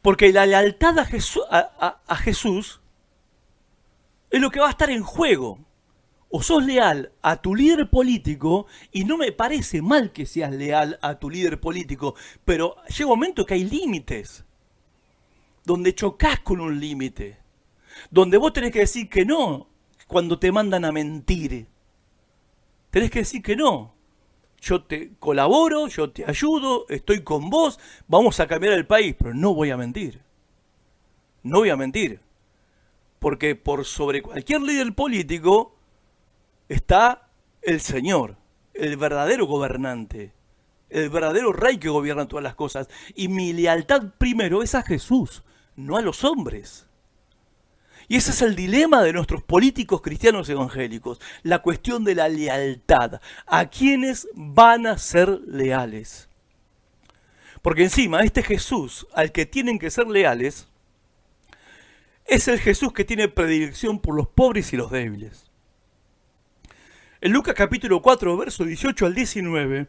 Speaker 1: Porque la lealtad a Jesús es lo que va a estar en juego. O sos leal a tu líder político, y no me parece mal que seas leal a tu líder político, pero llega un momento que hay límites, donde chocas con un límite, donde vos tenés que decir que no cuando te mandan a mentir. Tenés que decir que no. Yo te colaboro, yo te ayudo, estoy con vos, vamos a cambiar el país, pero no voy a mentir. No voy a mentir. Porque por sobre cualquier líder político está el Señor, el verdadero gobernante, el verdadero rey que gobierna todas las cosas. Y mi lealtad primero es a Jesús, no a los hombres. Y ese es el dilema de nuestros políticos cristianos evangélicos, la cuestión de la lealtad. ¿A quiénes van a ser leales? Porque encima este Jesús al que tienen que ser leales es el Jesús que tiene predilección por los pobres y los débiles. En Lucas capítulo 4, verso 18 al 19,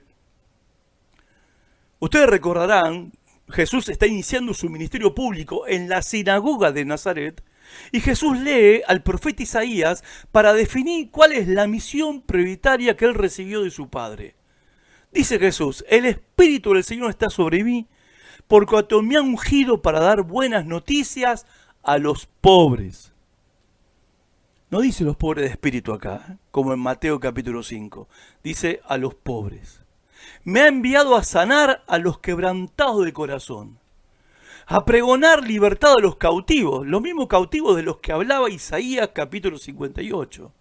Speaker 1: ustedes recordarán, Jesús está iniciando su ministerio público en la sinagoga de Nazaret, y Jesús lee al profeta Isaías para definir cuál es la misión prioritaria que él recibió de su Padre. Dice Jesús: el Espíritu del Señor está sobre mí, porque me ha ungido para dar buenas noticias a los pobres. No dice los pobres de espíritu acá, como en Mateo capítulo 5. Dice a los pobres. Me ha enviado a sanar a los quebrantados de corazón, a pregonar libertad a los cautivos, los mismos cautivos de los que hablaba Isaías capítulo 58.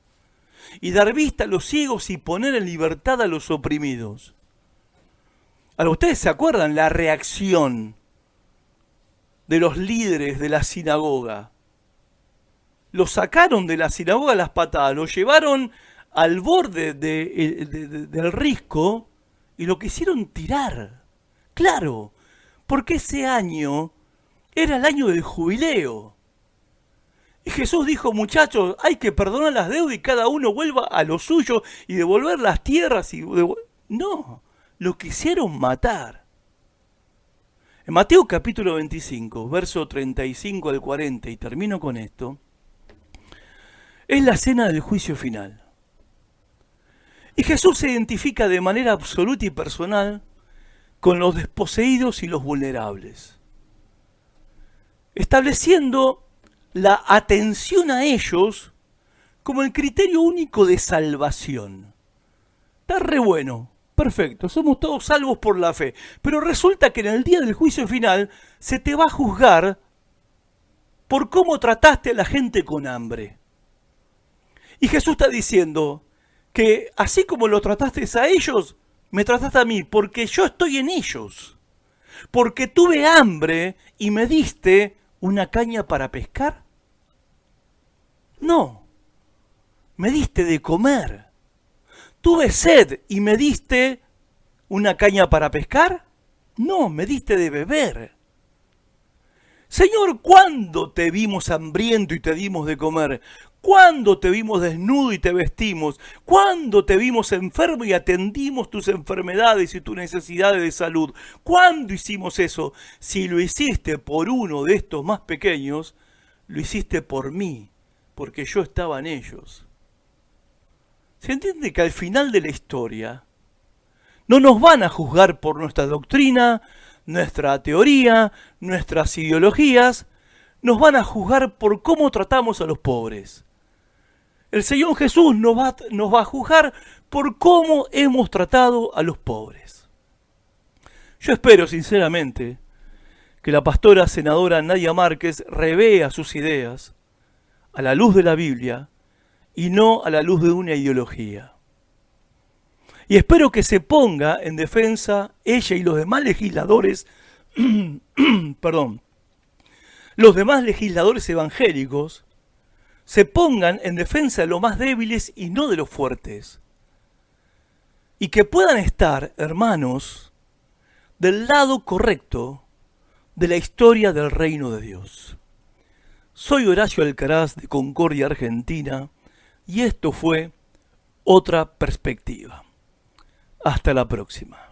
Speaker 1: y dar vista a los ciegos y poner en libertad a los oprimidos. Ahora, ¿ustedes se acuerdan la reacción de los líderes de la sinagoga? Lo sacaron de la sinagoga a las patadas, lo llevaron al borde del risco y lo quisieron tirar. Claro, porque ese año era el año del jubileo. Y Jesús dijo, muchachos, hay que perdonar las deudas y cada uno vuelva a lo suyo y devolver las tierras. No, lo quisieron matar. En Mateo capítulo 25, verso 35 al 40, y termino con esto, es la cena del juicio final. Y Jesús se identifica de manera absoluta y personal con los desposeídos y los vulnerables, estableciendo la atención a ellos como el criterio único de salvación. Está re bueno, perfecto, somos todos salvos por la fe, pero resulta que en el día del juicio final se te va a juzgar por cómo trataste a la gente con hambre. Y Jesús está diciendo que así como lo trataste a ellos, me trataste a mí, porque yo estoy en ellos. Porque tuve hambre y me diste una caña para pescar. No, me diste de comer. Tuve sed y me diste una caña para pescar. No, me diste de beber. Señor, ¿cuándo te vimos hambriento y te dimos de comer? ¿Cuándo te vimos desnudo y te vestimos? ¿Cuándo te vimos enfermo y atendimos tus enfermedades y tus necesidades de salud? ¿Cuándo hicimos eso? Si lo hiciste por uno de estos más pequeños, lo hiciste por mí, porque yo estaba en ellos. ¿Se entiende que al final de la historia no nos van a juzgar por nuestra doctrina, nuestra teoría, nuestras ideologías? Nos van a juzgar por cómo tratamos a los pobres. El Señor Jesús nos va a juzgar por cómo hemos tratado a los pobres. Yo espero sinceramente que la pastora senadora Nadia Márquez revea sus ideas a la luz de la Biblia y no a la luz de una ideología. Y espero que se ponga en defensa ella y los demás legisladores, los demás legisladores evangélicos, se pongan en defensa de los más débiles y no de los fuertes. Y que puedan estar, hermanos, del lado correcto de la historia del reino de Dios. Soy Horacio Alcaraz de Concordia, Argentina, y esto fue Otra Perspectiva. Hasta la próxima.